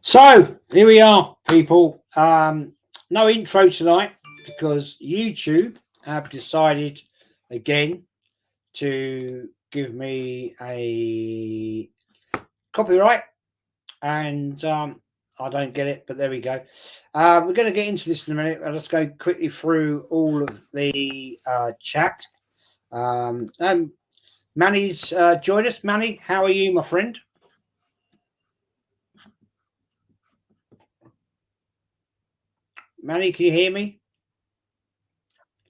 So here we are, people. No intro tonight because YouTube have decided again to give me a copyright, and I don't get it, but there we go. We're going to get into this in a minute. Let's go quickly through all of the chat. Manny's joined us. Manny, how are you, my friend? Manny, can you hear me?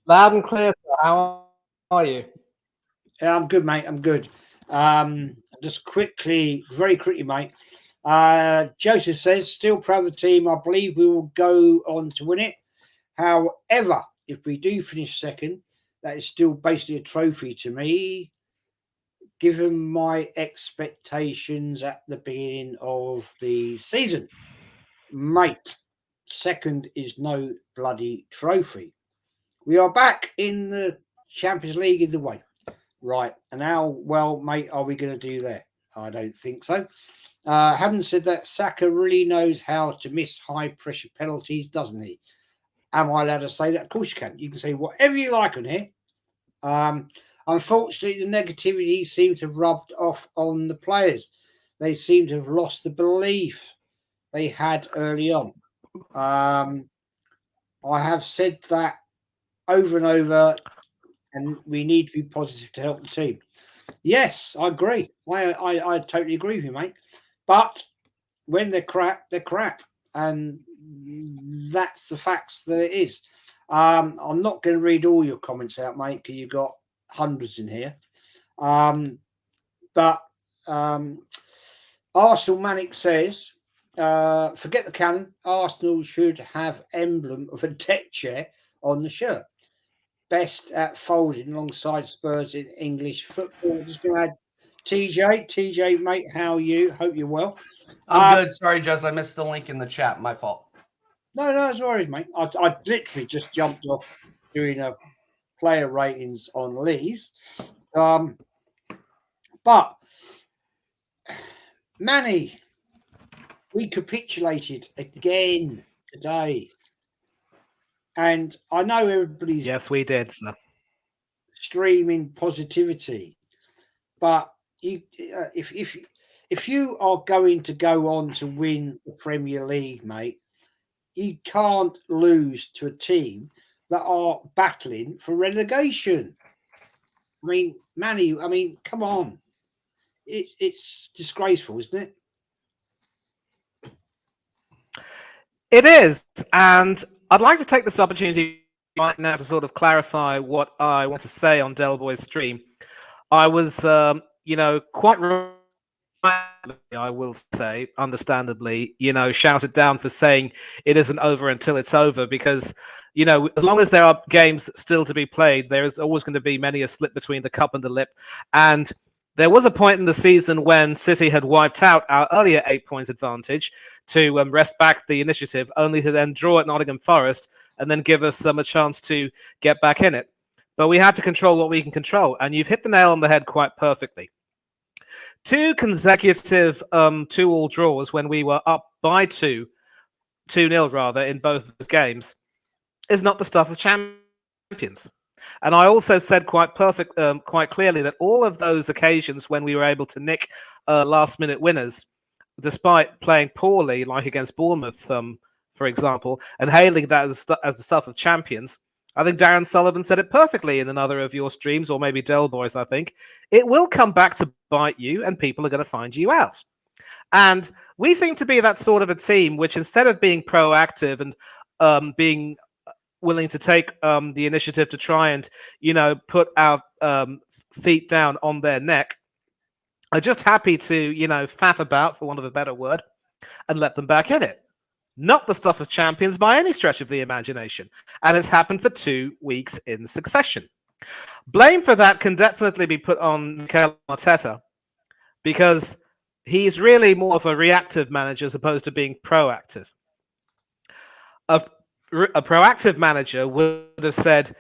Loud and clear, sir. How are you? Yeah, I'm good, mate. I'm good. Just quickly, very quickly, mate. Joseph says, still proud of the team. I believe we will go on to win it. However, if we do finish second, that is still basically a trophy to me. Given my expectations at the beginning of the season, mate, second is no bloody trophy. We are back in the Champions League in the way. Right, and how well, mate, are we going to do there? I don't think so. Having said that, Saka really knows how to miss high-pressure penalties, doesn't he? Am I allowed to say that? Of course you can. You can say whatever you like on here. Unfortunately, the negativity seems to have rubbed off on the players. They seem to have lost the belief they had early on. I have said that over and over, and we need to be positive to help the team. Yes, I agree. I totally agree with you, mate. But when they're crap, and that's the facts that it is. I'm not going to read all your comments out, mate, because you've got hundreds in here. But Arsenal Manic says, forget the cannon. Arsenal should have emblem of a deck chair on the shirt. Best at folding alongside Spurs in English football. Just going to add TJ, mate, how are you? Hope you're well. I'm good. Sorry, Jess, I missed the link in the chat. My fault. No, it's worries, mate. I literally just jumped off doing a player ratings on Lee's. But Manny, we capitulated again today. And I know everybody's Yes, we did, sir. Streaming positivity, but if you are going to go on to win the Premier League, mate, you can't lose to a team that are battling for relegation. I mean, Manny, come on. It's disgraceful, isn't it? It is, and I'd like to take this opportunity right now to sort of clarify what I want to say on Del Boy's stream. I was, quite right, I will say, understandably, shouted down for saying it isn't over until it's over because, as long as there are games still to be played, there is always going to be many a slip between the cup and the lip. And there was a point in the season when City had wiped out our earlier 8-point advantage to wrest back the initiative, only to then draw at Nottingham Forest and then give us a chance to get back in it. But we have to control what we can control, and you've hit the nail on the head quite perfectly. 2 consecutive 2-2 draws when we were up by 2-0 rather, in both games, is not the stuff of champions. And I also said quite clearly that all of those occasions when we were able to nick last-minute winners, despite playing poorly, like against Bournemouth, for example, and hailing that as the stuff of champions, I think Darren Sullivan said it perfectly in another of your streams, or maybe Del Boys, I think. It will come back to bite you, and people are going to find you out. And we seem to be that sort of a team which, instead of being proactive and being willing to take the initiative to try and, put our feet down on their neck, are just happy to, faff about, for want of a better word, and let them back in it. Not the stuff of champions by any stretch of the imagination. And it's happened for 2 weeks in succession. Blame for that can definitely be put on Mikel Arteta, because he's really more of a reactive manager as opposed to being proactive. A proactive manager would have said,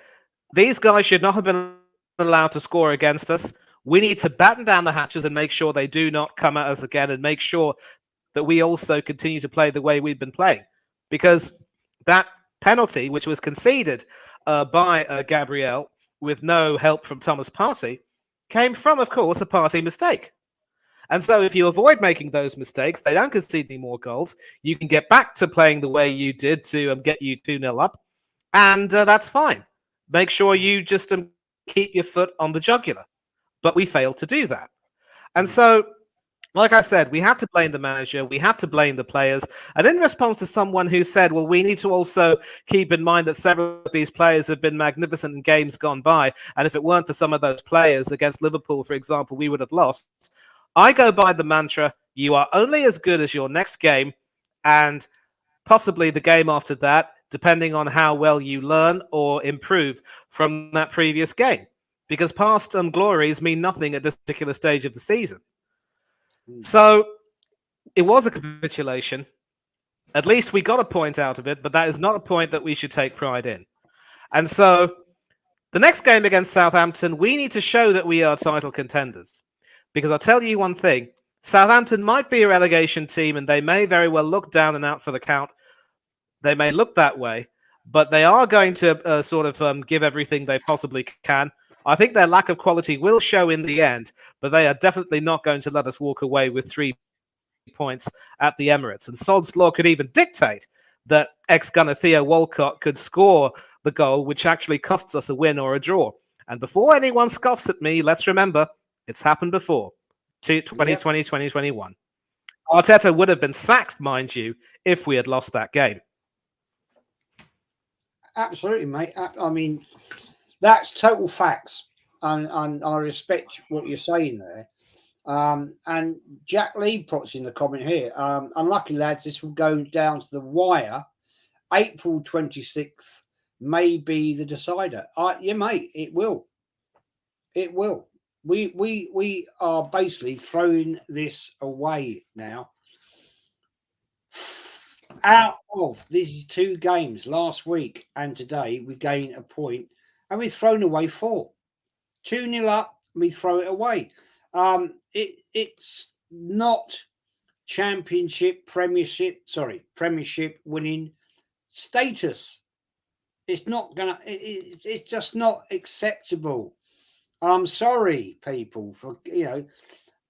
these guys should not have been allowed to score against us. We need to batten down the hatches and make sure they do not come at us again, and make sure that we also continue to play the way we've been playing. Because that penalty, which was conceded by Gabriel with no help from Thomas Partey, came from, of course, a Partey mistake. And so if you avoid making those mistakes, they don't concede any more goals. You can get back to playing the way you did to get you 2-0 up. And that's fine. Make sure you just keep your foot on the jugular. But we failed to do that. And so, like I said, we have to blame the manager. We have to blame the players. And in response to someone who said, well, we need to also keep in mind that several of these players have been magnificent in games gone by. And if it weren't for some of those players against Liverpool, for example, we would have lost. I go by the mantra, you are only as good as your next game and possibly the game after that, depending on how well you learn or improve from that previous game. Because past glories mean nothing at this particular stage of the season. So it was a capitulation. At least we got a point out of it, but that is not a point that we should take pride in. And so the next game against Southampton, we need to show that we are title contenders. Because I'll tell you one thing, Southampton might be a relegation team and they may very well look down and out for the count. They may look that way, but they are going to give everything they possibly can. I think their lack of quality will show in the end, but they are definitely not going to let us walk away with 3 points at the Emirates. And Sod's Law could even dictate that ex-gunner Theo Walcott could score the goal, which actually costs us a win or a draw. And before anyone scoffs at me, let's remember, it's happened before, 2020, 2021. Arteta would have been sacked, mind you, if we had lost that game. Absolutely, mate. I mean, that's total facts. And I respect what you're saying there. And Jack Lee puts in the comment here, unlucky lads, this will go down to the wire. April 26th may be the decider. Yeah, mate, it will. It will. We are basically throwing this away now. Out of these 2 games last week and today, we gain a point and we've thrown away 4. 2-0 up, we throw it away. It's not Premiership winning status. It's not gonna. It's just not acceptable. I'm sorry, people, for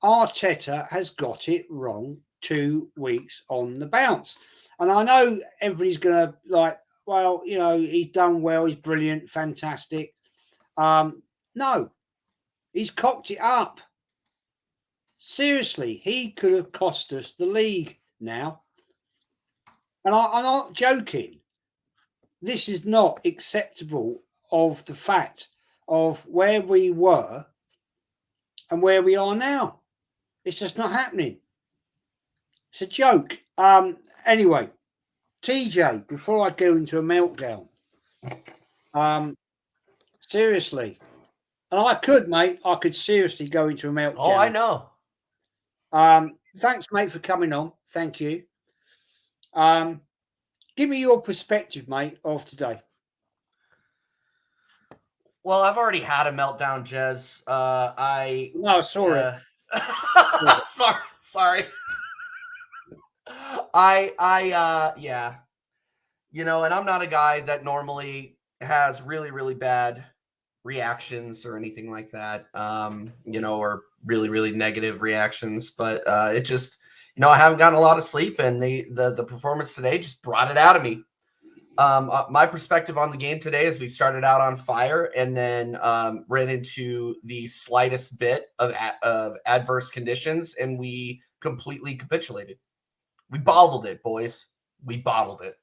Arteta has got it wrong 2 weeks on the bounce. And I know everybody's going to well, he's done well, he's brilliant, fantastic. No, he's cocked it up. Seriously, he could have cost us the league now. And I'm not joking. This is not acceptable of the fact of where we were and where we are now. It's just not happening. It's a joke. Anyway, TJ, before I go into a meltdown, seriously, and I could seriously go into a meltdown. Oh, I know. Thanks, mate, for coming on. Thank you. Give me your perspective, mate, of today. Well, I've already had a meltdown, Jez. No, sorry. Sorry. Yeah. And I'm not a guy that normally has really, really bad reactions or anything like that, or really, really negative reactions. But it just, I haven't gotten a lot of sleep, and the performance today just brought it out of me. My perspective on the game today is we started out on fire and then ran into the slightest bit of adverse conditions, and we completely capitulated. We bottled it, boys. We bottled it.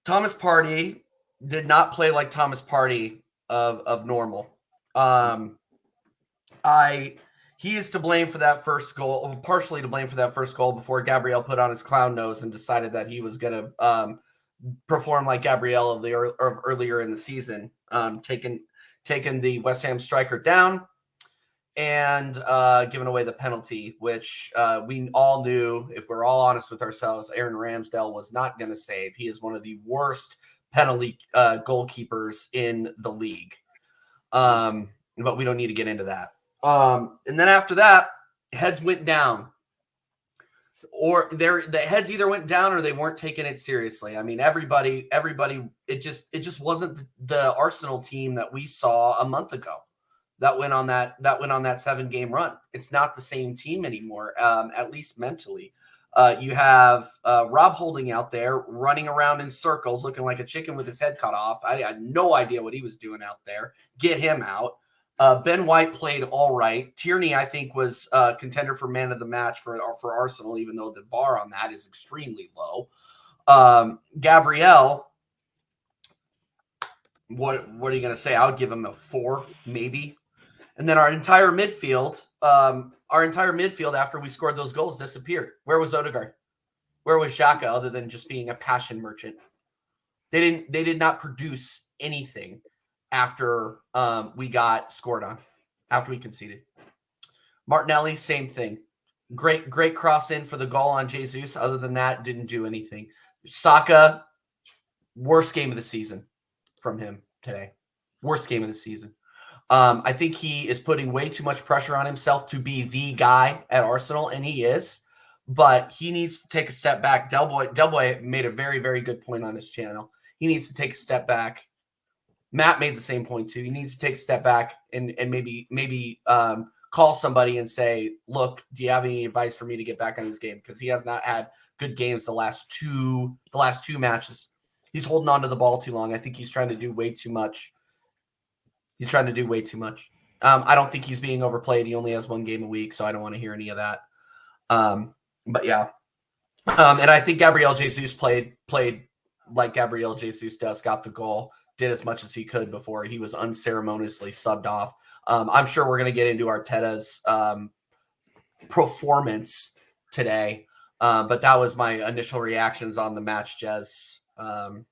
Thomas Partey did not play like Thomas Partey of normal. He is to blame for that first goal, partially to blame for that first goal before Gabriel put on his clown nose and decided that he was going to perform like Gabriel of earlier in the season, taking the West Ham striker down and giving away the penalty, which we all knew, if we're all honest with ourselves, Aaron Ramsdale was not going to save. He is one of the worst penalty goalkeepers in the league. But we don't need to get into that. And then after that, heads went down, or the heads either went down or they weren't taking it seriously. I mean, everybody, it just wasn't the Arsenal team that we saw a month ago that went on that 7-game run. It's not the same team anymore, at least mentally. You have Rob Holding out there running around in circles looking like a chicken with his head cut off. I had no idea what he was doing out there. Get him out. Ben White played all right. Tierney, I think, was contender for man of the match for Arsenal, even though the bar on that is extremely low. Gabriel, what are you going to say? I would give him a 4, maybe. And then our entire midfield after we scored those goals disappeared. Where was Odegaard? Where was Xhaka, other than just being a passion merchant? They did not produce anything after we got scored on, after we conceded. Martinelli, same thing. Great cross in for the goal on Jesus. Other than that, didn't do anything. Saka, worst game of the season from him today. Worst game of the season. I think he is putting way too much pressure on himself to be the guy at Arsenal, and he is. But he needs to take a step back. Del Boy made a very, very good point on his channel. He needs to take a step back. Matt made the same point too. He needs to take a step back and maybe call somebody and say, "Look, do you have any advice for me to get back on this game?" Because he has not had good games the last two matches. He's holding on to the ball too long. I think he's trying to do way too much. I don't think he's being overplayed. He only has 1 game a week, so I don't want to hear any of that. But yeah. And I think Gabriel Jesus played like Gabriel Jesus does, got the goal, did as much as he could before he was unceremoniously subbed off. I'm sure we're going to get into Arteta's performance today, but that was my initial reactions on the match, Jez. An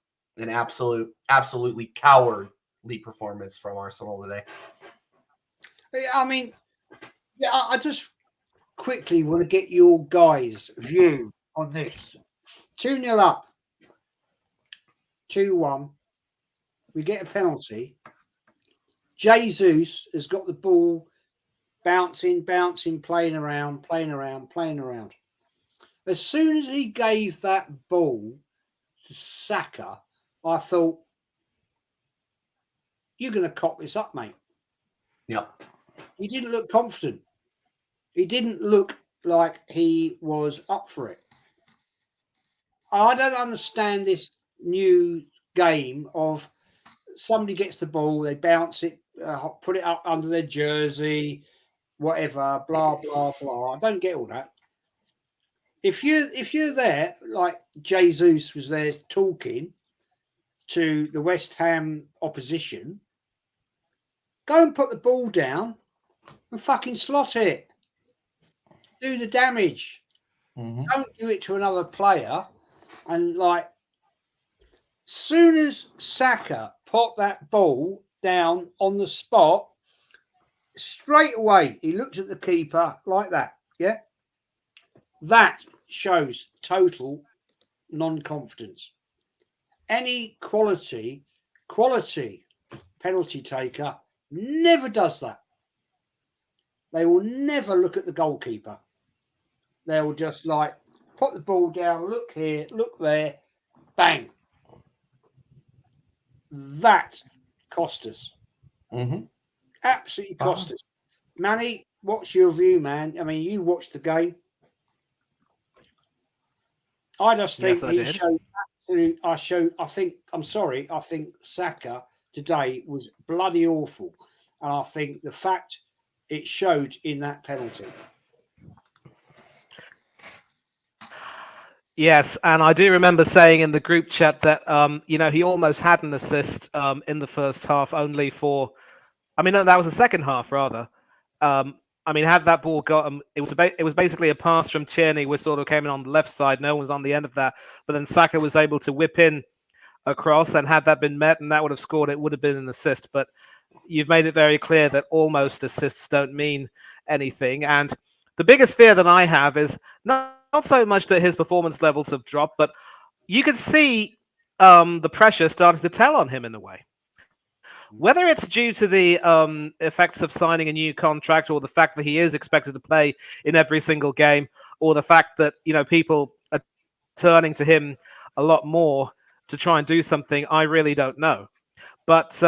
absolutely cowardly performance from Arsenal today. I mean, yeah, I just quickly want to get your guys' view on this. 2-0 up, 2-1. We get a penalty. Jesus has got the ball bouncing, playing around. As soon as he gave that ball to Saka, I thought, you're going to cock this up, mate. Yep. He didn't look confident. He didn't look like he was up for it. I don't understand this new game of somebody gets the ball, they bounce it, put it up under their jersey, whatever, blah, blah, blah. I don't get all that. If you're there, like Jesus was there talking to the West Ham opposition, go and put the ball down and fucking slot it. Do the damage. Mm-hmm. Don't do it to another player. And like, soon as Saka popped that ball down on the spot, straight away he looked at the keeper like that. Yeah, that shows total non-confidence. Any quality penalty taker never does that. They will never look at the goalkeeper. They will just like put the ball down, look here, look there, bang. That cost us. Mm-hmm. Absolutely cost us. Manny, what's your view, man? I mean, you watched the game. I just think Yes, I showed I think Saka today was bloody awful. And I think the fact it showed in that penalty. Yes, and I do remember saying in the group chat that he almost had an assist in the first half, only for, no, that was the second half rather. Had that ball got him, it was basically a pass from Tierney, which sort of came in on the left side. No one was on the end of that, but then Saka was able to whip in across, and had that been met and that would have scored, it would have been an assist. But you've made it very clear that almost assists don't mean anything. And the biggest fear that I have is not so much that his performance levels have dropped, but you can see the pressure starting to tell on him in a way. Whether it's due to the effects of signing a new contract, or the fact that he is expected to play in every single game, or the fact that people are turning to him a lot more to try and do something, I really don't know. But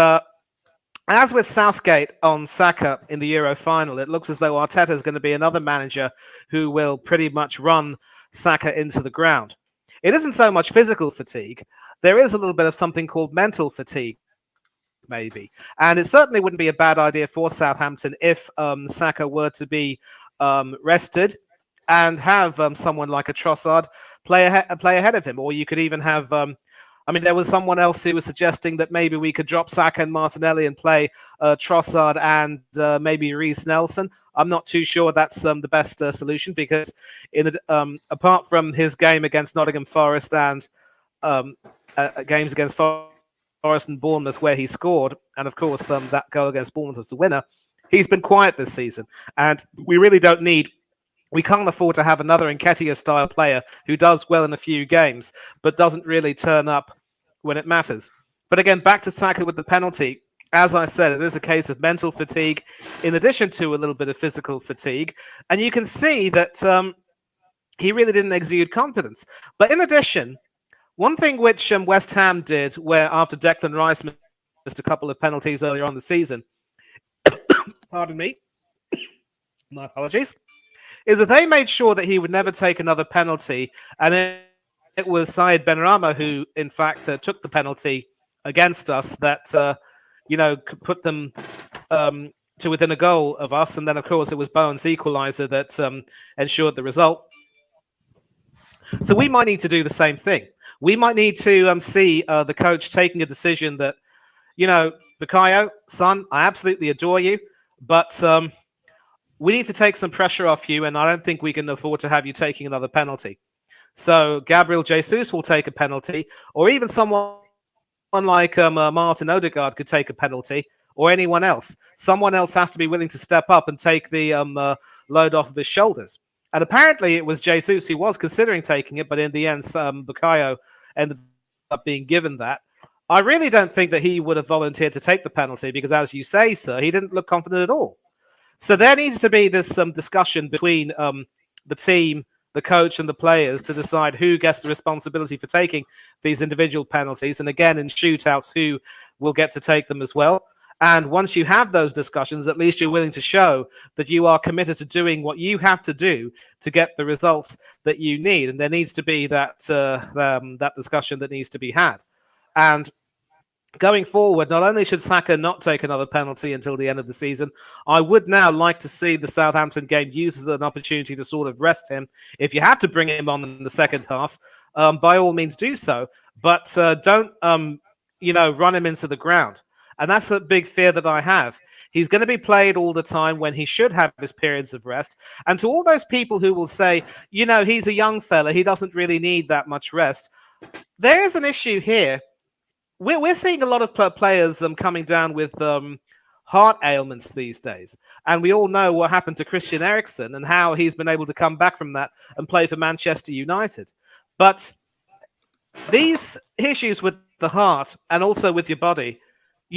as with Southgate on Saka in the Euro final, it looks as though Arteta is going to be another manager who will pretty much run Saka into the ground. It isn't so much physical fatigue. There is a little bit of something called mental fatigue, maybe. And it certainly wouldn't be a bad idea for Southampton if Saka were to be rested and have someone like a Trossard play ahead of him. Or you could even have... there was someone else who was suggesting that maybe we could drop Saka and Martinelli and play Trossard and maybe Reece Nelson. I'm not too sure that's the best solution, because apart from his game against Nottingham Forest and games against Forest and Bournemouth where he scored, and of course that goal against Bournemouth was the winner, he's been quiet this season. And we can't afford to have another Nketiah-style player who does well in a few games, but doesn't really turn up when it matters. But again, back to Saka with the penalty. As I said, it is a case of mental fatigue in addition to a little bit of physical fatigue. And you can see that he really didn't exude confidence. But in addition, one thing which West Ham did, where after Declan Rice missed a couple of penalties earlier on the season, pardon me, my apologies, is that they made sure that he would never take another penalty. And it was Said Benrahma who, in fact, took the penalty against us that, could put them to within a goal of us. And then, of course, it was Bowen's equaliser that ensured the result. So we might need to do the same thing. We might need to see the coach taking a decision that, Bukayo, son, I absolutely adore you, but... we need to take some pressure off you, and I don't think we can afford to have you taking another penalty. So Gabriel Jesus will take a penalty, or even someone like Martin Odegaard could take a penalty, or anyone else. Someone else has to be willing to step up and take the load off of his shoulders. And apparently it was Jesus who was considering taking it, but in the end, Bukayo ended up being given that. I really don't think that he would have volunteered to take the penalty because, as you say, sir, he didn't look confident at all. So there needs to be this discussion between the team, the coach, and the players to decide who gets the responsibility for taking these individual penalties. And again, in shootouts, who will get to take them as well. And once you have those discussions, at least you're willing to show that you are committed to doing what you have to do to get the results that you need. And there needs to be that discussion that needs to be had. And going forward, not only should Saka not take another penalty until the end of the season, I would now like to see the Southampton game used as an opportunity to sort of rest him. If you have to bring him on in the second half, by all means do so. But don't, run him into the ground. And that's the big fear that I have. He's going to be played all the time when he should have his periods of rest. And to all those people who will say, he's a young fella, he doesn't really need that much rest. There is an issue here. We're seeing a lot of players coming down with heart ailments these days. And we all know what happened to Christian Eriksen and how he's been able to come back from that and play for Manchester United. But these issues with the heart and also with your body,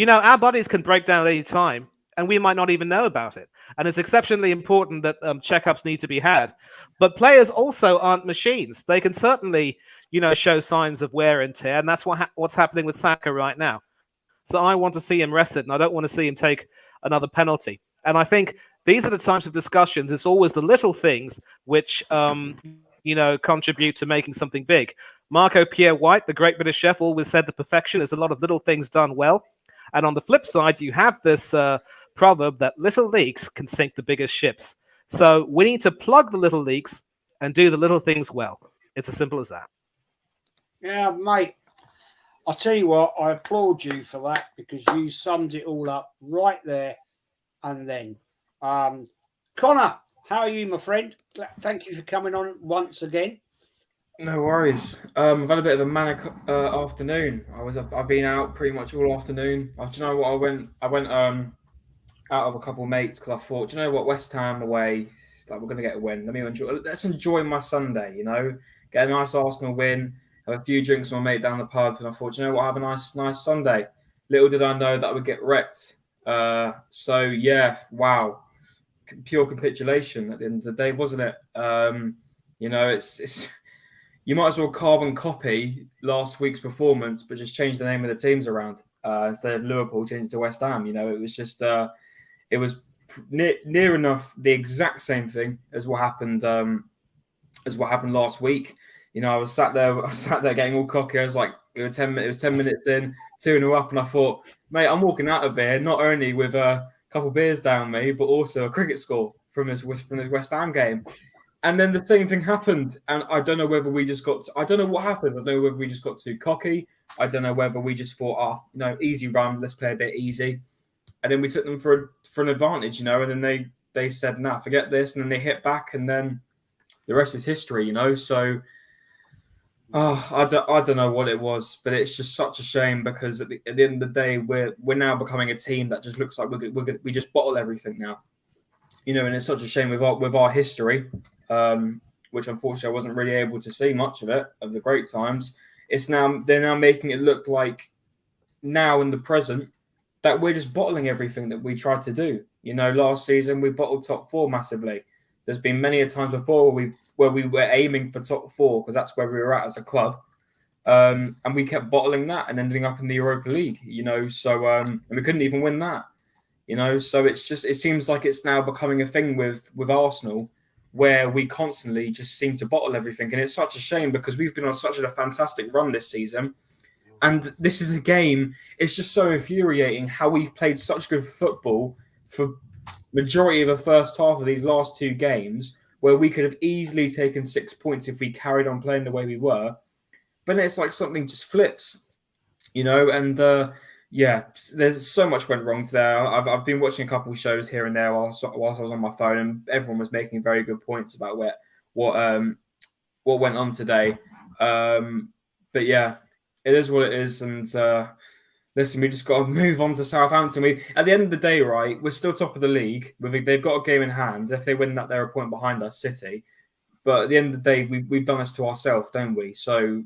our bodies can break down at any time and we might not even know about it. And it's exceptionally important that checkups need to be had. But players also aren't machines. They can certainly, show signs of wear and tear. And that's what's happening with Saka right now. So I want to see him rested, and I don't want to see him take another penalty. And I think these are the types of discussions. It's always the little things which, contribute to making something big. Marco Pierre White, the great British chef, always said that perfection is a lot of little things done well. And on the flip side, you have this proverb that little leaks can sink the biggest ships. So we need to plug the little leaks and do the little things well. It's as simple as that. Yeah, mate. I'll tell you what, I applaud you for that because you summed it all up right there and then. Connor, how are you, my friend? Thank you for coming on once again. No worries. I've had a bit of a manic afternoon. I've been out pretty much all afternoon. Do you know what? I went out of a couple of mates because I thought, do you know what? West Ham away, we're gonna get a win. Let's enjoy my Sunday. Get a nice Arsenal win. Have a few drinks with my mate down the pub, and I thought, do you know what? Have a nice Sunday. little did I know that I would get wrecked. So yeah, wow, pure capitulation at the end of the day, wasn't it? It's you might as well carbon copy last week's performance, but just change the name of the teams around. Instead of Liverpool, change it to West Ham. It was just it was near enough the exact same thing as what happened last week. I was sat there getting all cocky. I was like, it was 10 minutes in, 2-0 up, and I thought, mate, I'm walking out of here not only with a couple beers down me, but also a cricket score from this West Ham game. And then the same thing happened, and I don't know whether we just got. I don't know what happened. I don't know whether we just got too cocky. I don't know whether we just thought, easy run, let's play a bit easy, and then we took them for an advantage, and then they said, nah, forget this, and then they hit back, and then the rest is history, So, I don't know what it was, but it's just such a shame because at the end of the day, we're now becoming a team that just looks like we just bottle everything now, and it's such a shame with our history. Which unfortunately I wasn't really able to see much of the great times. They're now making it look like now in the present that we're just bottling everything that we tried to do. Last season we bottled top 4 massively. There's been many a times before where we were aiming for top 4 because that's where we were at as a club. And we kept bottling that and ending up in the Europa League, so and we couldn't even win that. So it seems like it's now becoming a thing with Arsenal, where we constantly just seem to bottle everything. And it's such a shame because we've been on such a fantastic run this season. And this is a game, it's just so infuriating how we've played such good football for majority of the first half of these last 2 games, where we could have easily taken 6 points if we carried on playing the way we were. But it's like something just flips, and yeah, there's so much went wrong today. I've been watching a couple of shows here and there whilst I was on my phone, and everyone was making very good points about what went on today. But yeah, it is what it is. And listen, we just got to move on to Southampton. At the end of the day, right, we're still top of the league. They've got a game in hand. If they win that, they're a point behind us, City. But at the end of the day, we've done this to ourselves, don't we? So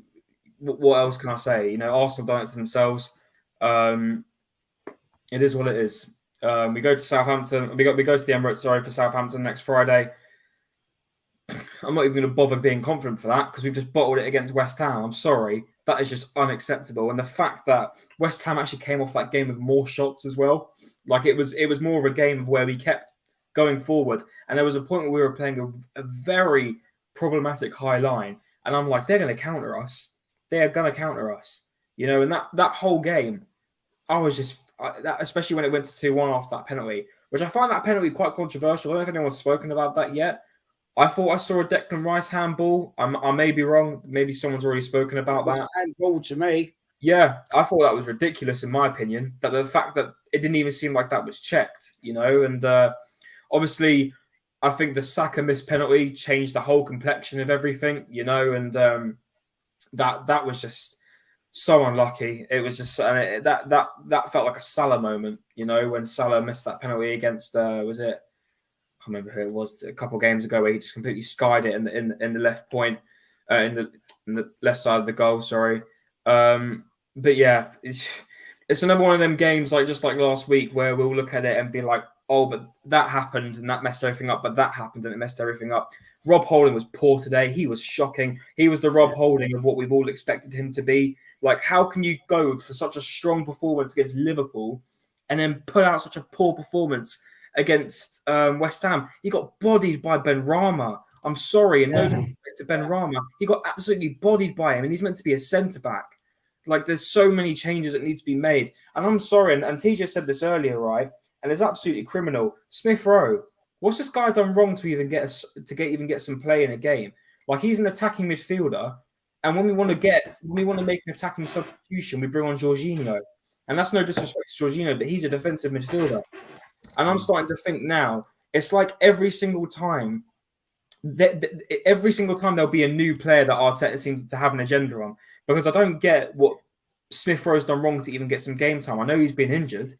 what else can I say? Arsenal done it to themselves. It is what it is. We go to Southampton. We go to the Emirates, for Southampton next Friday. I'm not even going to bother being confident for that because we've just bottled it against West Ham. I'm sorry. That is just unacceptable. And the fact that West Ham actually came off that game with more shots as well. Like it was more of a game of where we kept going forward. And there was a point where we were playing a very problematic high line. And I'm like, they're going to counter us. They are going to counter us. And that whole game, I was just, especially when it went to 2-1 after that penalty, which I find that penalty quite controversial. I don't know if anyone's spoken about that yet. I thought I saw a Declan Rice handball. I may be wrong. Maybe someone's already spoken about that. Handball to me. Yeah, I thought that was ridiculous in my opinion. That the fact that it didn't even seem like that was checked, and obviously I think the Saka missed penalty changed the whole complexion of everything, and that was just so unlucky. It was just that felt like a Salah moment, when Salah missed that penalty against was it? I can't remember who it was. A couple of games ago, where he just completely skied it in the left point, in the left side of the goal. Sorry, but yeah, it's another one of them games just like last week where we'll look at it and be like, oh, but that happened and that messed everything up. But that happened and it messed everything up. Rob Holding was poor today. He was shocking. He was the Rob Holding of what we've all expected him to be. Like, how can you go for such a strong performance against Liverpool and then put out such a poor performance against West Ham? He got bodied by Benrahma. I'm sorry, and no disrespect to Benrahma. He got absolutely bodied by him, and he's meant to be a centre-back. Like, there's so many changes that need to be made. And I'm sorry, and TJ said this earlier, right? And it's absolutely criminal. Smith Rowe, what's this guy done wrong to even get some play in a game? Like, he's an attacking midfielder, and when we want to make an attacking substitution, we bring on Jorginho. And that's no disrespect to Jorginho, but he's a defensive midfielder. And I'm starting to think now, it's like every single time there'll be a new player that Arteta seems to have an agenda on. Because I don't get what Smith Rowe's done wrong to even get some game time. I know he's been injured,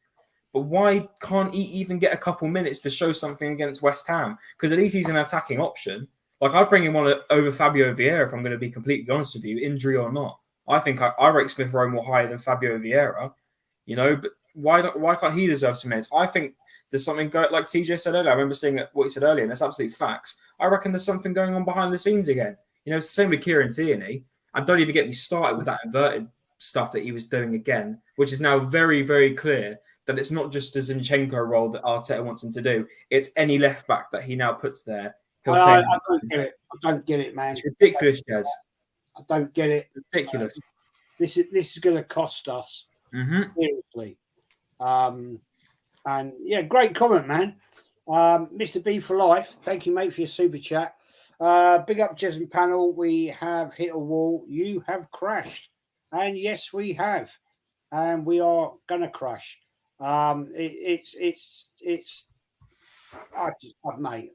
but why can't he even get a couple minutes to show something against West Ham? Because at least he's an attacking option. Like, I'd bring him on over Fabio Vieira if I'm going to be completely honest with you, injury or not. I think I rate Smith Rowe more higher than Fabio Vieira. you know. But why can't he deserve some minutes? I think there's something going, like TJ said earlier. I remember seeing what he said earlier, and that's absolute facts. I reckon there's something going on behind the scenes again. You know, it's the same with Kieran Tierney. And don't even get me started with that inverted stuff that he was doing again, which is now very, very clear that it's not just a Zinchenko role that Arteta wants him to do. It's any left back that he now puts there. I don't get it. I don't get it, man. It's ridiculous, Jez. I don't get it. Ridiculous. This is going to cost us seriously. And yeah, great comment, man. Mr. B for life. Thank you, mate, for your super chat. Big up, Jez and panel. We have hit a wall. You have crashed, and yes, we have, and we are gonna crash. Mate.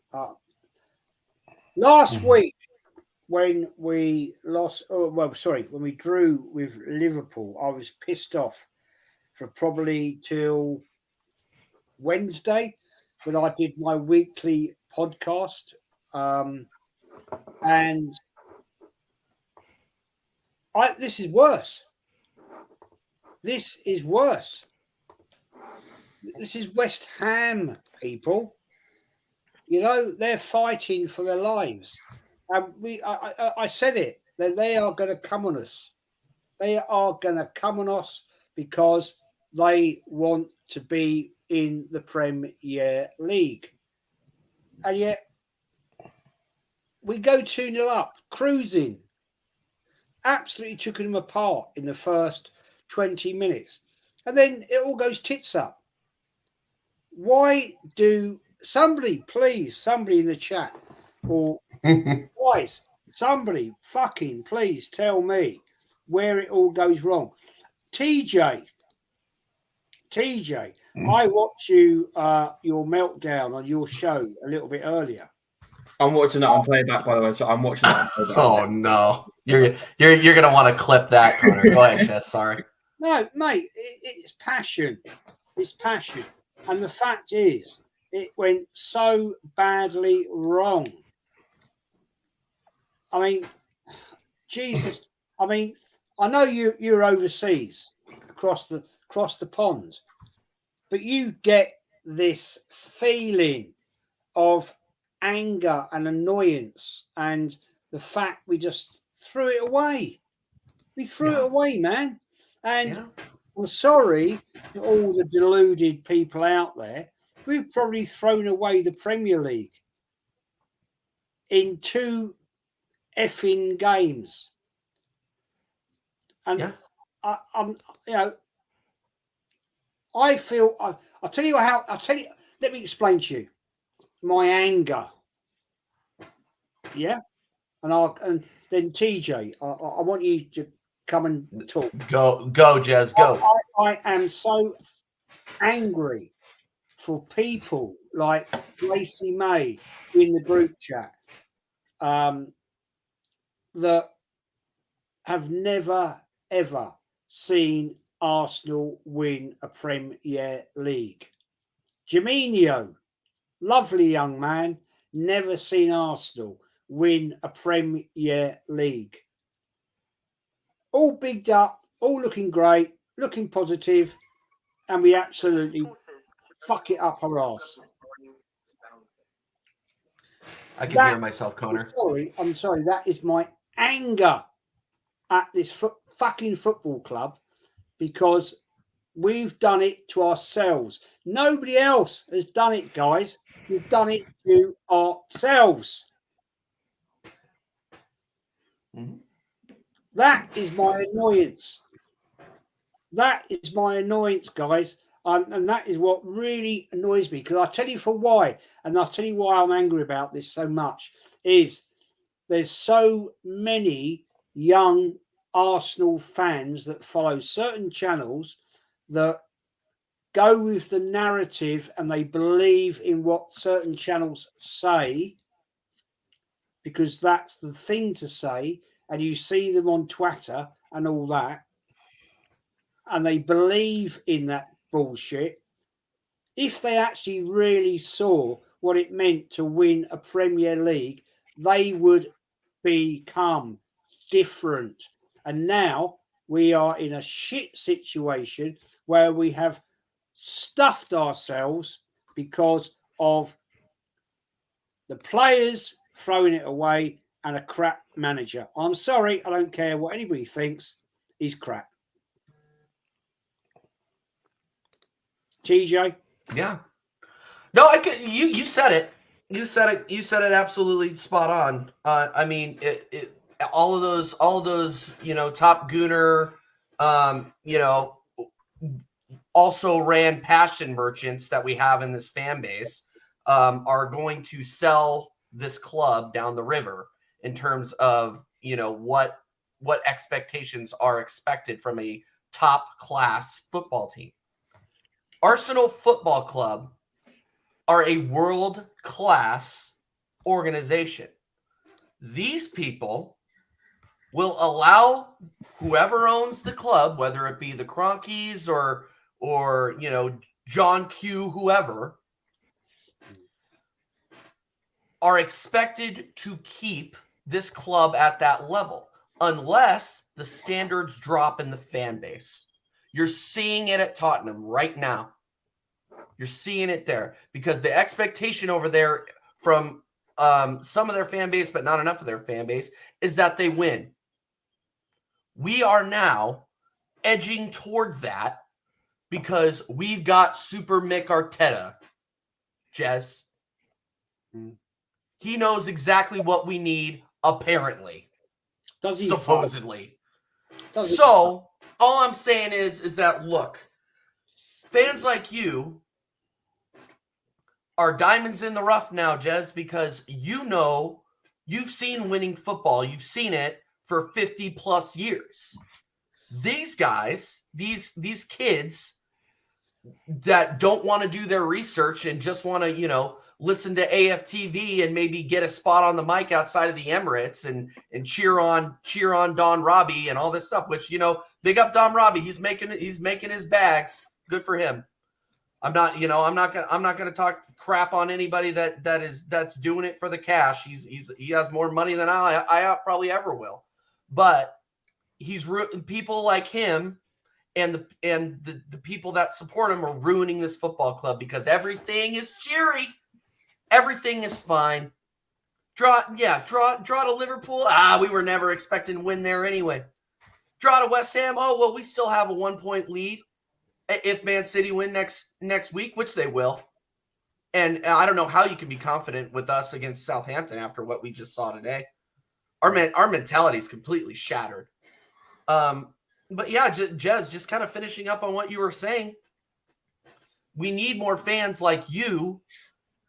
Last week when we lost, when we drew with Liverpool, I was pissed off for probably till Wednesday when I did my weekly podcast. And this is worse. This is worse. This is West Ham, people. You know, they're fighting for their lives. And I said it, that they are going to come on us. They are going to come on us because they want to be in the Premier League. And yet, we go 2-0 up, cruising. Absolutely took them apart in the first 20 minutes. And then it all goes tits up. Why do somebody in the chat, or guys, somebody fucking please tell me where it all goes wrong. TJ, I watched your meltdown on your show a little bit earlier. I'm watching that on playback, by the way. So I'm watching that on playback. Oh no, you're gonna want to clip that, Connor. Go ahead, Jess. Sorry. No, mate, it's passion. It's passion, and the fact is, it went so badly wrong. I mean, Jesus. I mean, I know you're overseas, across the pond, but you get this feeling of anger and annoyance, and the fact we just threw it away. We threw it away, man. And I'm sorry to all the deluded people out there. We've probably thrown away the Premier League in 2 effing games. And I'm, you know, I feel. I'll tell you how. Let me explain to you my anger. Yeah, and then TJ, I want you to come and talk. Go, Jez, go. I am so angry for people like Lacey May in the group chat that have never ever seen Arsenal win a Premier League. Jaminho, lovely young man, never seen Arsenal win a Premier League. All bigged up, all looking great, looking positive, and we absolutely fuck it up our arse. I can hear myself, Connor. I'm sorry. That is my anger at this fucking football club, because we've done it to ourselves. Nobody else has done it, guys. We've done it to ourselves. Mm-hmm. That is my annoyance. That is my annoyance, guys. And that is what really annoys me. Because I'll tell you for why. And I'll tell you why I'm angry about this so much. Is there's so many young Arsenal fans that follow certain channels that go with the narrative and they believe in what certain channels say, because that's the thing to say, and you see them on Twitter and all that, and they believe in that bullshit. If they actually really saw what it meant to win a Premier League, they would become different. And now we are in a shit situation where we have stuffed ourselves because of the players throwing it away and a crap manager. I'm sorry, I don't care what anybody thinks. He's crap. TJ? Yeah. No, I could. You said it. You said it. You said it absolutely spot on. I mean, all of those, Top Gooner, also ran passion merchants that we have in this fan base, are going to sell this club down the river in terms of, what expectations are expected from a top class football team. Arsenal Football Club are a world-class organization. These people will allow whoever owns the club, whether it be the Cronkies or John Q, whoever, are expected to keep this club at that level unless the standards drop in the fan base. You're seeing it at Tottenham right now. You're seeing it there because the expectation over there from some of their fan base, but not enough of their fan base, is that they win. We are now edging toward that because we've got Super Mick Arteta, Jez. He knows exactly what we need, apparently. Does he? Supposedly. Does he? So, all I'm saying is that, look, fans like you are diamonds in the rough now, Jez, because you've seen winning football. You've seen it for 50 plus years. These guys, these kids that don't want to do their research and just want to, listen to AFTV and maybe get a spot on the mic outside of the Emirates and cheer on Don Robbie and all this stuff, which, big up Don Robbie. He's making his bags. Good for him. I'm not gonna talk crap on anybody that's doing it for the cash. He has more money than I probably ever will, but people like him and the people that support him are ruining this football club because everything is cheery, everything is fine. Draw to Liverpool. We were never expecting to win there anyway. Draw to West Ham. Oh well, we still have a 1-point lead. If Man City win next week, which they will. And I don't know how you can be confident with us against Southampton after what we just saw today. Our mentality is completely shattered. But yeah, Jez, just kind of finishing up on what you were saying. We need more fans like you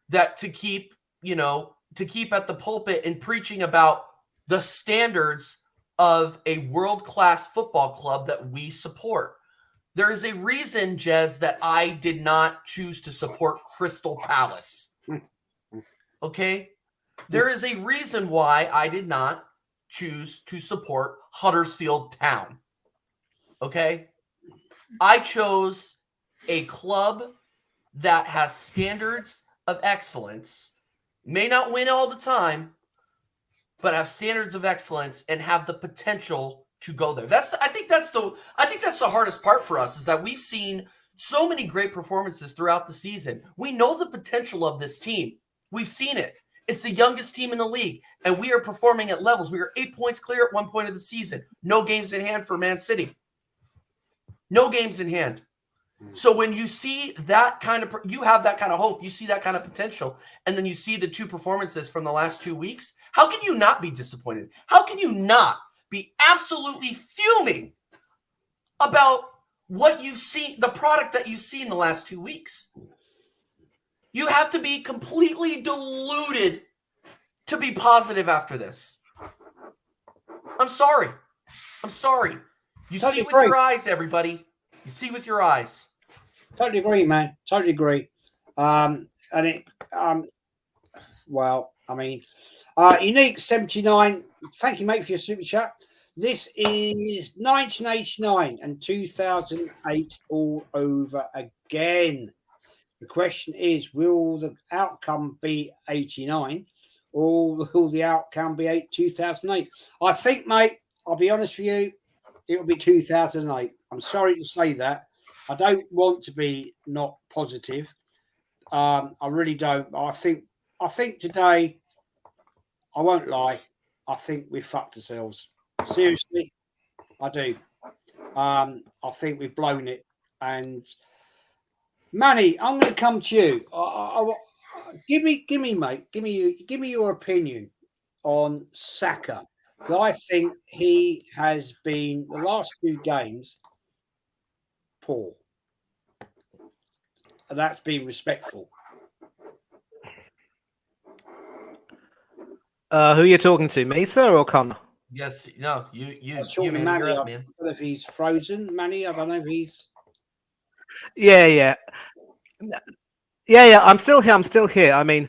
that to keep at the pulpit and preaching about the standards of a world-class football club that we support. There is a reason, Jez, that I did not choose to support Crystal Palace. Okay? There is a reason why I did not choose to support Huddersfield Town. Okay? I chose a club that has standards of excellence, may not win all the time, but have standards of excellence and have the potential to go there. I think that's the hardest part for us is that we've seen so many great performances throughout the season. We know the potential of this team. We've seen it. It's the youngest team in the league, and we are performing at levels. We are 8 points clear at one point of the season. No games in hand for Man City. No games in hand. So when you see that kind of, you have that kind of hope, you see that kind of potential, and then you see the two performances from the last 2 weeks, how can you not be disappointed? How can you not be absolutely fuming about what you've seen, the product that you've seen the last 2 weeks? You have to be completely deluded to be positive after this. I'm sorry. You see with your eyes, everybody. You see with your eyes. Totally agree, man. Totally agree. Unique 79. Thank you, mate, for your super chat. This is 1989 and 2008 all over again. The question is, will the outcome be 89 or will the outcome be 2008? I think, mate, I'll be honest with you, it'll be 2008. I'm sorry to say that. I don't want to be not positive. I really don't. I think today, I won't lie, I think we fucked ourselves. Seriously, I do. I think we've blown it. And Manny, I'm going to come to you. Give me, mate. Give me your opinion on Saka. I think he has been the last 2 games poor, and that's been respectful. Who are you talking to, me, sir, or Connor? Yes, no, you Man, man, you're I up, don't man. know if he's frozen, Manny. I don't know if he's. Yeah. I'm still here. I mean,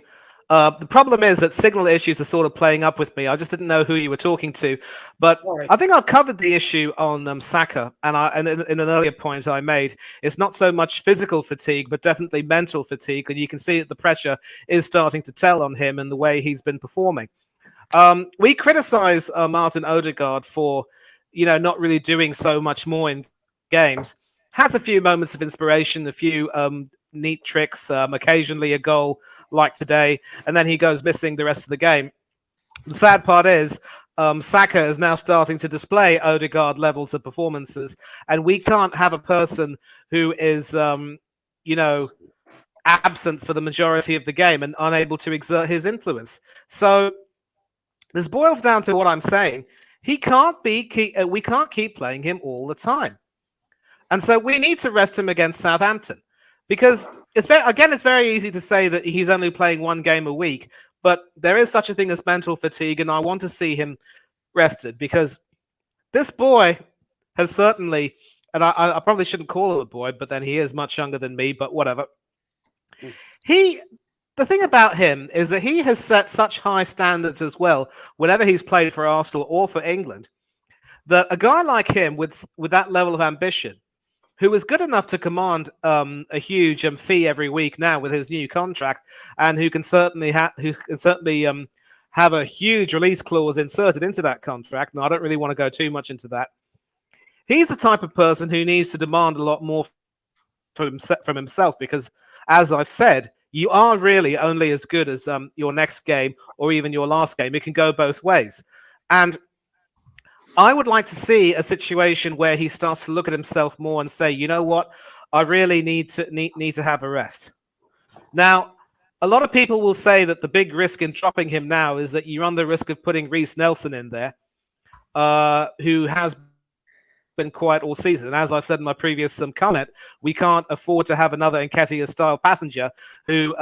the problem is that signal issues are sort of playing up with me. I just didn't know who you were talking to, but Sorry. I think I've covered the issue on Saka, and in an earlier point I made, it's not so much physical fatigue, but definitely mental fatigue, and you can see that the pressure is starting to tell on him and the way he's been performing. We criticize Martin Odegaard for, not really doing so much more in games. Has a few moments of inspiration, a few neat tricks, occasionally a goal like today, and then he goes missing the rest of the game. The sad part is Saka is now starting to display Odegaard levels of performances, and we can't have a person who is, absent for the majority of the game and unable to exert his influence. So this boils down to what I'm saying. We can't keep playing him all the time. And so we need to rest him against Southampton, because it's very easy to say that he's only playing 1 game a week, but there is such a thing as mental fatigue, and I want to see him rested, because this boy has certainly, and I probably shouldn't call him a boy, but then he is much younger than me, but whatever. The thing about him is that he has set such high standards as well whenever he's played for Arsenal or for England, that a guy like him with that level of ambition, who is good enough to command a huge fee every week now with his new contract, and who can certainly have a huge release clause inserted into that contract. Now, I don't really want to go too much into that. He's the type of person who needs to demand a lot more from himself, because, as I've said, you are really only as good as your next game or even your last game. It can go both ways. And I would like to see a situation where he starts to look at himself more and say, you know what, I really need to have a rest. Now, a lot of people will say that the big risk in dropping him now is that you run the risk of putting Reiss Nelson in there, who has been quiet all season. And as I've said in my previous comment, we can't afford to have another Nketiah-style passenger who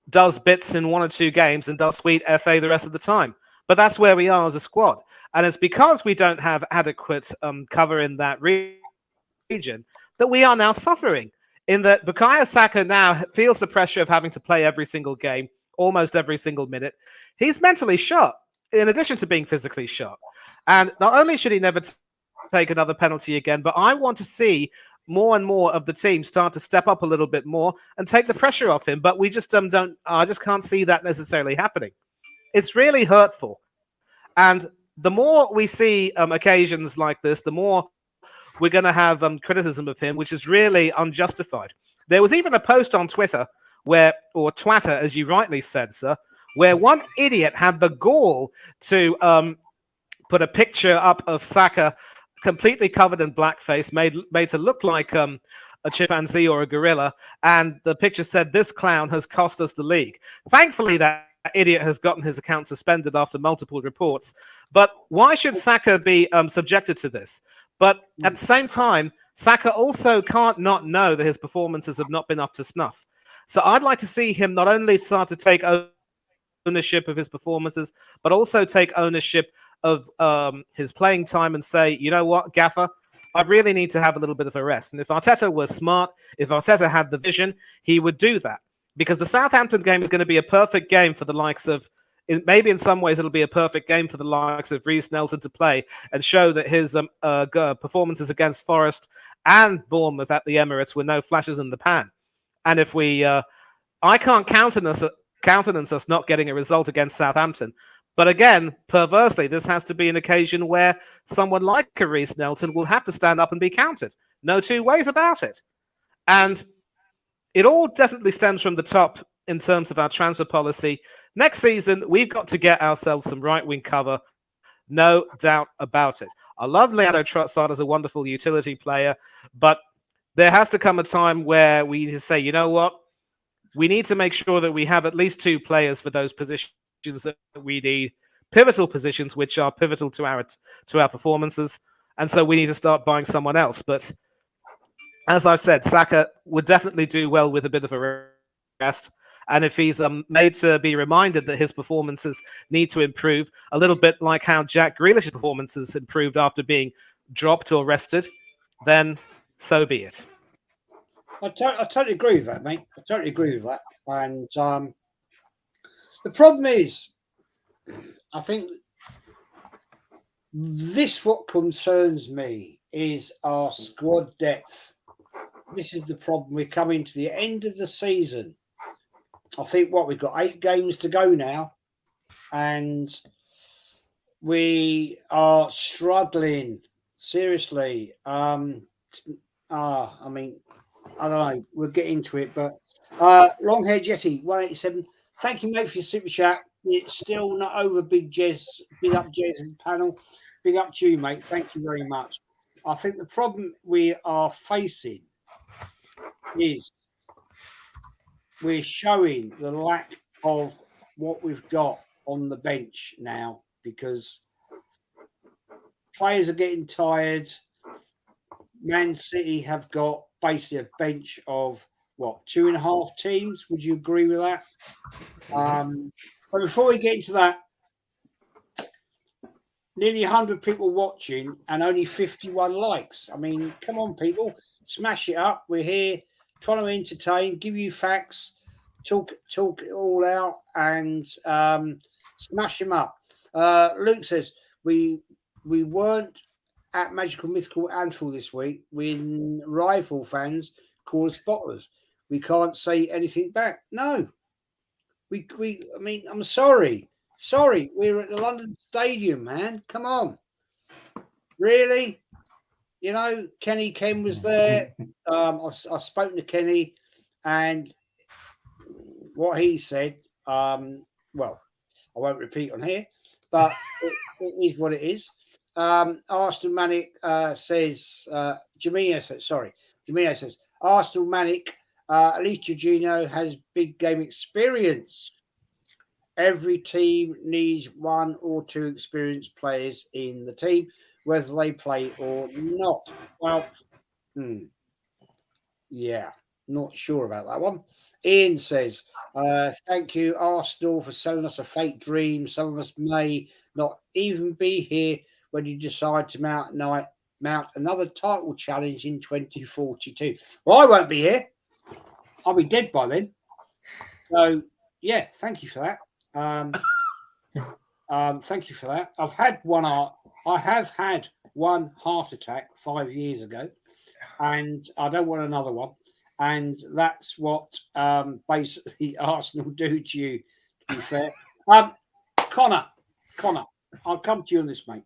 does bits in 1 or 2 games and does sweet FA the rest of the time. But that's where we are as a squad. And it's because we don't have adequate cover in that region that we are now suffering, in that Bukayo Saka now feels the pressure of having to play every single game, almost every single minute. He's mentally shot, in addition to being physically shot. And not only should he never take another penalty again, but I want to see more and more of the team start to step up a little bit more and take the pressure off him. But we just I just can't see that necessarily happening. It's really hurtful. And the more we see occasions like this, the more we're going to have criticism of him, which is really unjustified. There was even a post on Twitter or Twatter, as you rightly said, sir, where one idiot had the gall to put a picture up of Saka completely covered in blackface, made to look like a chimpanzee or a gorilla, and the picture said, "This clown has cost us the league." Thankfully, that idiot has gotten his account suspended after multiple reports. But why should Saka be subjected to this? But at the same time, Saka also can't not know that his performances have not been up to snuff. So I'd like to see him not only start to take ownership of his performances, but also take ownership of his playing time and say, you know what, Gaffer, I really need to have a little bit of a rest. And if Arteta was smart, if Arteta had the vision, he would do that. Because the Southampton game is going to be a perfect game for the likes of, maybe in some ways it'll be a perfect game for the likes of Reiss Nelson to play and show that his performances against Forest and Bournemouth at the Emirates were no flashes in the pan. And if I can't countenance us not getting a result against Southampton. But again, perversely, this has to be an occasion where someone like Reiss Nelson will have to stand up and be counted. No two ways about it. And it all definitely stems from the top in terms of our transfer policy. Next season, we've got to get ourselves some right-wing cover. No doubt about it. I love Leandro Trossard as a wonderful utility player, but there has to come a time where we need to say, you know what? We need to make sure that we have at least two players for those positions that we need, pivotal positions, which are pivotal to our performances. And so we need to start buying someone else. But as I've said, Saka would definitely do well with a bit of a rest. And if he's made to be reminded that his performances need to improve, a little bit like how Jack Grealish's performances improved after being dropped or rested, then so be it. I totally agree with that, mate. I totally agree with that. And the problem is, I think what concerns me is our squad depth. This is the problem. We're coming to the end of the season. I think we've got 8 games to go now, and we are struggling seriously. I mean, I don't know. We'll get into it, but Longhaired Jetty 187. Thank you, mate, for your super chat. It's still not over, Big Jez. Big up, Jez and panel. Big up to you, mate. Thank you very much. I think the problem we are facing is we're showing the lack of what we've got on the bench now, because players are getting tired. Man City have got basically a bench of 2.5 teams. Would you agree with that? But before we get into that, nearly 100 people watching and only 51 likes. I mean, come on, people, smash it up. We're here trying to entertain, give you facts, talk it all out, and smash them up. Luke says we weren't at Magical Mythical Anfield this week when rival fans call us bottlers. We can't say anything back. No, I mean, I'm sorry. We're at the London Stadium, man. Come on, really? You know, Kenny Ken was there. I've spoken to Kenny, and what he said. Well, I won't repeat on here, but it is what it is. Arsenal Manic says, Jamino says, Arsenal Manic, at least Jorginho has big game experience. Every team needs 1 or 2 experienced players in the team, whether they play or not. Well, yeah, not sure about that one. Ian says, thank you, Arsenal, for selling us a fake dream. Some of us may not even be here when you decide to mount another title challenge in 2042. Well, I won't be here. I'll be dead by then. So, yeah, thank you for that. Thank you for that. I have had one heart attack 5 years ago, and I don't want another one. And that's what basically Arsenal do to you, to be fair. Connor, I'll come to you on this, mate.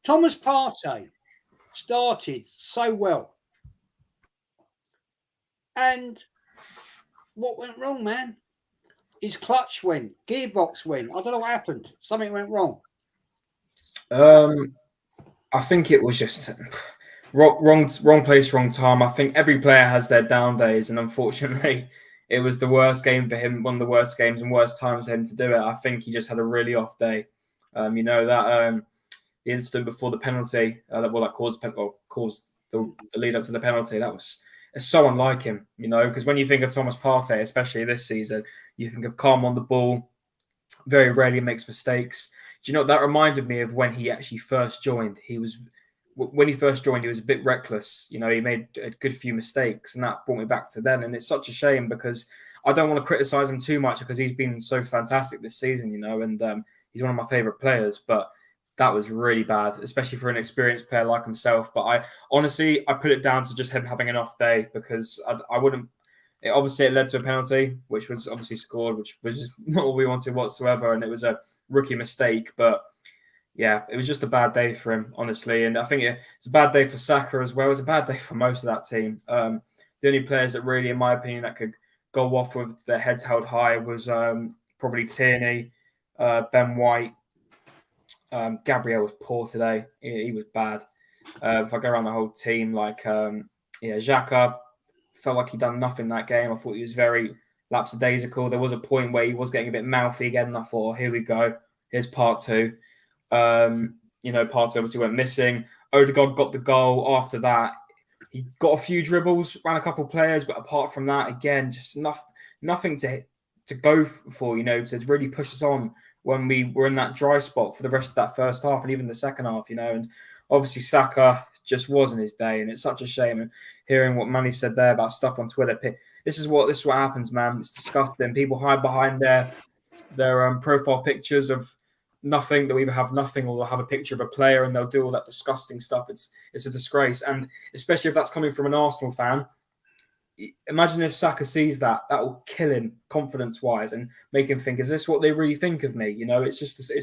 Thomas Partey started so well. And what went wrong, man? His clutch went, gearbox went. I don't know what happened. Something went wrong. I think it was just wrong place, wrong time. I think every player has their down days, and unfortunately, it was the worst game for him, one of the worst games and worst times for him to do it. I think he just had a really off day. The incident before the penalty that caused the lead up to the penalty. It's so unlike him, because when you think of Thomas Partey, especially this season, you think of calm on the ball, very rarely makes mistakes. Do you know what that reminded me of when he actually first joined? When he first joined, he was a bit reckless. He made a good few mistakes, and that brought me back to then. And it's such a shame because I don't want to criticize him too much because he's been so fantastic this season, and he's one of my favorite players. But that was really bad, especially for an experienced player like himself. But I put it down to just him having an off day because I wouldn't. It led to a penalty, which was obviously scored, which was not what we wanted whatsoever, and it was a rookie mistake. But yeah, it was just a bad day for him, honestly. And I think it's a bad day for Saka as well. It's a bad day for most of that team. The only players that really, in my opinion, that could go off with their heads held high was probably Tierney, Ben White. Gabriel was poor today. He was bad. If I go around the whole team, Xhaka felt like he'd done nothing that game. I thought he was very lapsadaisical. There was a point where he was getting a bit mouthy again, and I thought, here we go. Here's part two. Part two obviously went missing. Odegaard got the goal. After that, he got a few dribbles, ran a couple of players, but apart from that, again, just nothing to go for, to really push us on when we were in that dry spot for the rest of that first half and even the second half, and obviously Saka just wasn't his day, and it's such a shame. And hearing what Manny said there about stuff on Twitter, this is what happens, man. It's disgusting. People hide behind their profile pictures of nothing. They'll either have nothing or they'll have a picture of a player, and they'll do all that disgusting stuff. It's a disgrace, and especially if that's coming from an Arsenal fan. Imagine if Saka sees that will kill him confidence-wise and make him think, is this what they really think of me? It's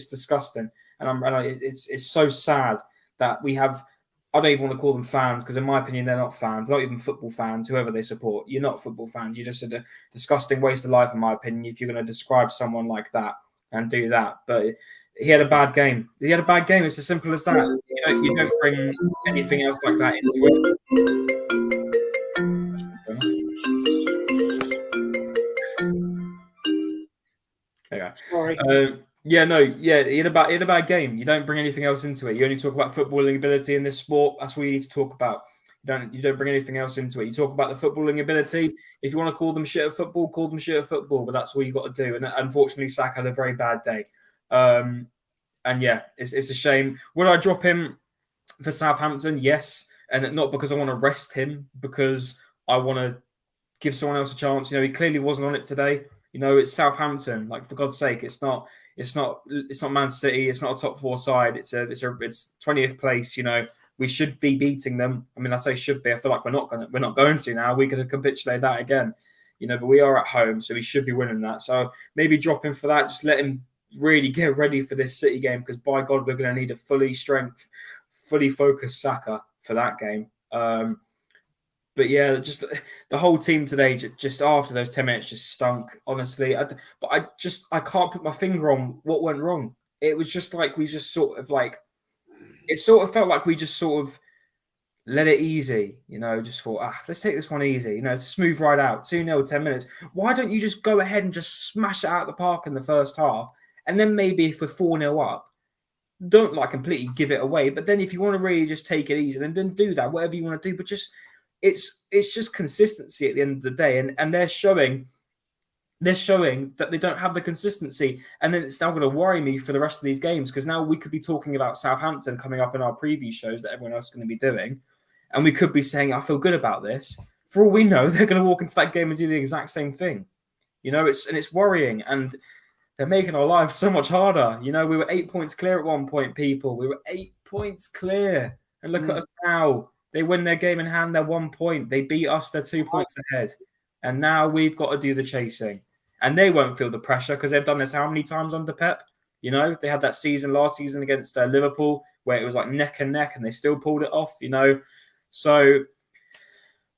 disgusting. And it's so sad that we have, I don't even want to call them fans, because in my opinion, they're not fans, not even football fans, whoever they support. You're not football fans. You're just a disgusting waste of life, in my opinion, if you're going to describe someone like that and do that. But he had a bad game. It's as simple as that. You don't bring anything else like that into it. Okay. Sorry. He had a bad game. You don't bring anything else into it. You only talk about footballing ability in this sport. That's what you need to talk about. You don't bring anything else into it. You talk about the footballing ability. If you want to call them shit at football, call them shit at football. But that's all you got to do. And unfortunately, Saka had a very bad day. It's a shame. Would I drop him for Southampton? Yes, and not because I want to rest him, because I want to give someone else a chance. He clearly wasn't on it today. It's Southampton. Like, for God's sake, it's not Man City. It's not a top four side. It's 20th place. We should be beating them. I mean, I say should be. I feel like we're not going to now. We could have capitulated that again. But we are at home, so we should be winning that. So maybe drop him for that. Just let him really get ready for this City game, because by God, we're going to need a fully focused Saka for that game. But yeah, just the whole team today, just after those 10 minutes, just stunk, honestly. But I can't put my finger on what went wrong. It was just like we just sort of felt like we just sort of let it easy, just thought, let's take this one easy, smooth right out, 2-0, 10 minutes. Why don't you just go ahead and just smash it out of the park in the first half? And then maybe if we're 4-0 up, don't completely give it away. But then if you want to really just take it easy, then do that, whatever you want to do. But just it's just consistency at the end of the day. And they're showing that they don't have the consistency. And then it's now going to worry me for the rest of these games, because now we could be talking about Southampton coming up in our preview shows that everyone else is going to be doing. And we could be saying, I feel good about this. For all we know, they're going to walk into that game and do the exact same thing. It's worrying. And they're making our lives so much harder. We were 8 points clear at one point, people. We were 8 points clear. And look at us now. They win their game in hand. They're 1 point. They beat us. They're 2 points ahead. And now we've got to do the chasing. And they won't feel the pressure, because they've done this how many times under Pep? They had that last season against Liverpool, where it was like neck and neck, and they still pulled it off, So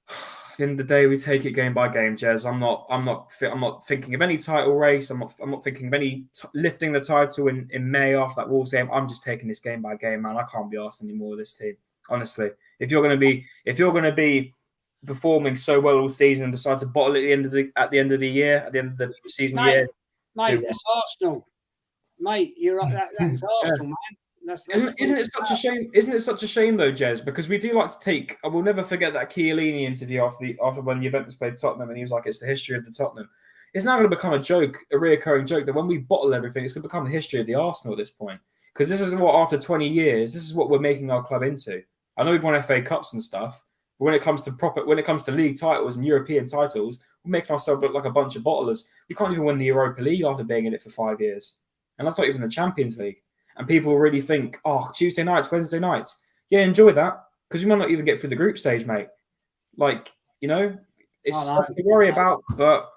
at the end of the day, we take it game by game, Jez. I'm not thinking of any title race. I'm not thinking of any lifting the title in May after that Wolves game. I'm just taking this game by game, man. I can't be asked anymore with this team, honestly. If you're going to be performing so well all season and decide to bottle it at the end of the season, mate, that's Arsenal, mate. You're right. That's Arsenal, man. Isn't it such a shame? Isn't it such a shame though, Jez? Because we do like to take. I will never forget that Chiellini interview after when Juventus played Tottenham, and he was like, "It's the history of the Tottenham." It's now going to become a joke, a reoccurring joke, that when we bottle everything, it's going to become the history of the Arsenal at this point. Because this is what, after 20 years, this is what we're making our club into. I know we've won FA Cups and stuff, but when it comes to league titles and European titles, we're making ourselves look like a bunch of bottlers. We can't even win the Europa League after being in it for 5 years, and that's not even the Champions League. And people really think, Tuesday nights, Wednesday nights, yeah, enjoy that, because we might not even get through the group stage, mate. It's stuff to worry about, but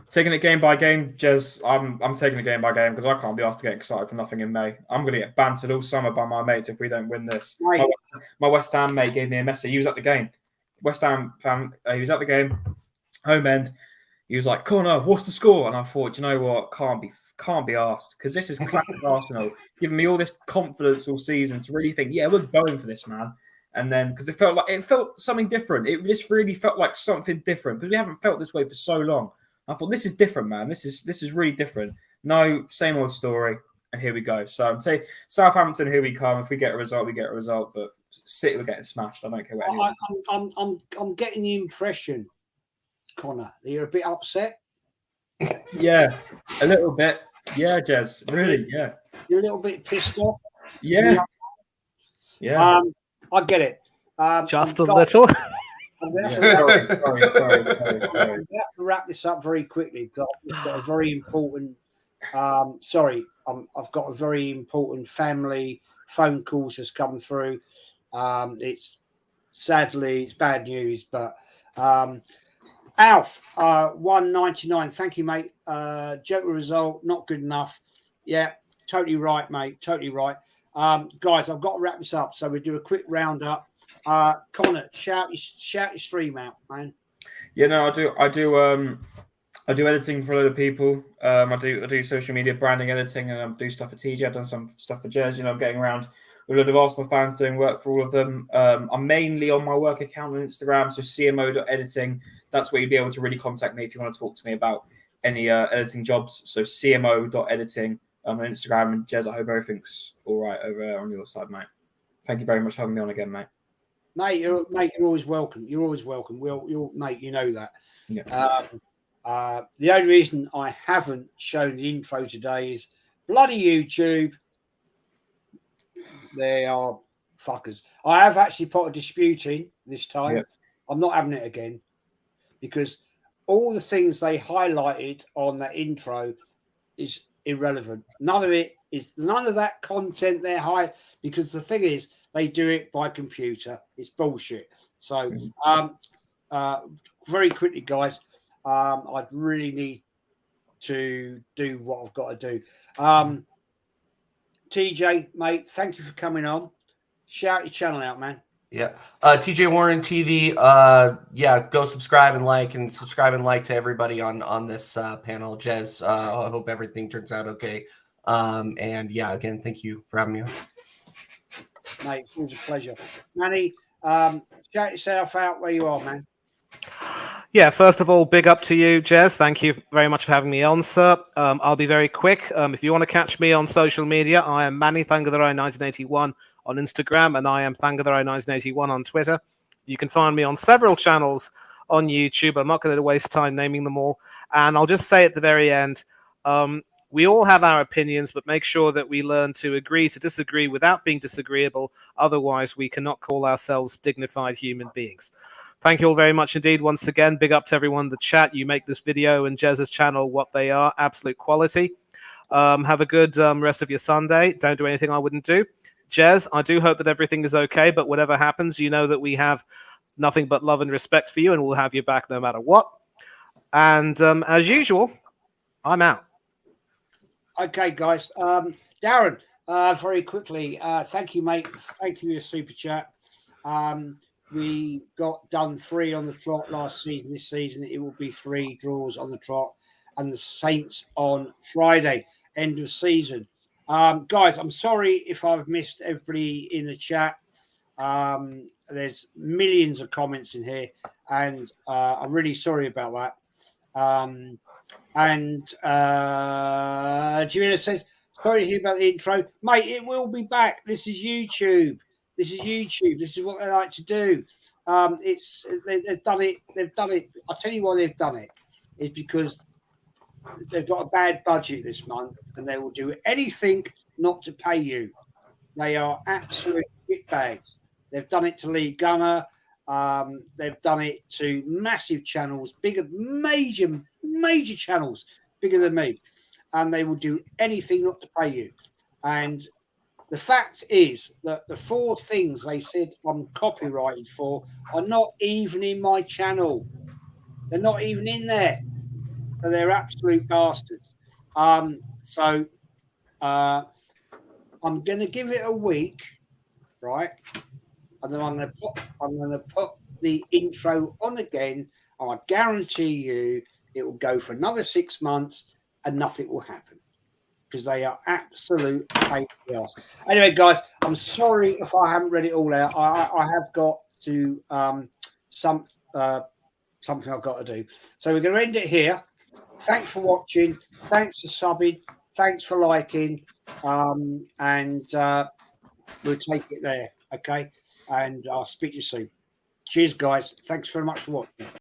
Taking it game by game, Jez. I'm taking it game by game because I can't be asked to get excited for nothing in May. I'm going to get bantered all summer by my mates if we don't win this. Right. My West Ham mate gave me a message. He was at the game. West Ham fan. He was at the game. Home end. He was like, "Connor, what's the score?" And I thought, you know what? Can't be asked because this is classic Arsenal, giving me all this confidence all season to really think, yeah, we're going for this, man. And then because it felt something different. It just really felt like something different because we haven't felt this way for so long. I thought this is different, man. This is really different. No, same old story, and here we go. So I'm saying Southampton, here we come. If we get a result, we get a result. But City, we're getting smashed. I don't care what anyone. I'm getting the impression, Connor, that you're a bit upset. Yeah, a little bit. Yeah, Jez, really, yeah. You're a little bit pissed off. Yeah. Yeah. I get it. Just a little. I'm going Sorry. to wrap this up very quickly because I've got a very important. I've got a very important family phone calls has come through. It's bad news, but Alf 199. Thank you, mate. Joker result not good enough. Yeah, totally right, mate. Totally right. Guys, I've got to wrap this up, so we do a quick roundup. Connor, shout your stream out, man. Yeah, no, I do editing for a lot of people. I do social media branding editing, and I do stuff for TJ. I've done some stuff for Jez. I'm getting around with a lot of Arsenal fans doing work for all of them. I'm mainly on my work account on Instagram, so cmo.editing. That's where you'd be able to really contact me if you want to talk to me about any editing jobs. So cmo.editing on Instagram. And Jez, I hope everything's all right over there on your side, mate. Thank you very much for having me on again, mate. Mate, you're always welcome. You're always welcome. Mate, you know that. Yeah. The only reason I haven't shown the intro today is bloody YouTube. They are fuckers. I have actually put a dispute in this time. Yeah. I'm not having it again because all the things they highlighted on that intro is irrelevant. None of that content they're high because the thing is they do it by computer. It's bullshit. So very quickly, guys, I'd really need to do what I've got to do. TJ, mate, thank you for coming on. Shout your channel out, man. Yeah. TJ Warren TV. Go subscribe and like to everybody on this panel. Jez, I hope everything turns out okay. Again, thank you for having me on. Mate, it was a pleasure. Manny, shout yourself out where you are, man. Yeah, first of all, big up to you, Jez. Thank you very much for having me on, sir. I'll be very quick. If you want to catch me on social media, I am Manny Thangatharo 1981 on Instagram, and I am Thangatharo 1981 on Twitter. You can find me on several channels on YouTube. I'm not going to waste time naming them all. And I'll just say at the very end, we all have our opinions, but make sure that we learn to agree to disagree without being disagreeable. Otherwise, we cannot call ourselves dignified human beings. Thank you all very much indeed. Once again, big up to everyone in the chat. You make this video and Jez's channel what they are. Absolute quality. Have a good rest of your Sunday. Don't do anything I wouldn't do. Jez, I do hope that everything is okay, but whatever happens, you know that we have nothing but love and respect for you, and we'll have you back no matter what. And as usual, I'm out. Okay, guys. Darren, very quickly, thank you, mate. Thank you for your super chat. We got done 3 on the trot last season. This season, it will be 3 draws on the trot, and the Saints on Friday, end of season. Guys, I'm sorry if I've missed everybody in the chat. There's millions of comments in here, and I'm really sorry about that. Gina says, sorry to hear about the intro. Mate, it will be back. This is YouTube. This is what they like to do. They've done it. I'll tell you why they've done it. It's because they've got a bad budget this month, and they will do anything not to pay you. They are absolute shitbags. They've done it to Lee Gunner. They've done it to massive channels, major channels, bigger than me, and they will do anything not to pay you. And the fact is that the 4 things they said I'm copyrighted for are not even in my channel. They're not even in there. So they're absolute bastards. So I'm going to give it a week, right? And then I'm going to put the intro on again. And I guarantee you, it will go for another 6 months, and nothing will happen because they are absolute pain in the arse. Anyway, guys, I'm sorry if I haven't read it all out. I have got to something I've got to do. So we're going to end it here. Thanks for watching. Thanks for subbing. Thanks for liking. And we'll take it there. Okay. And I'll speak to you soon. Cheers, guys. Thanks very much for watching.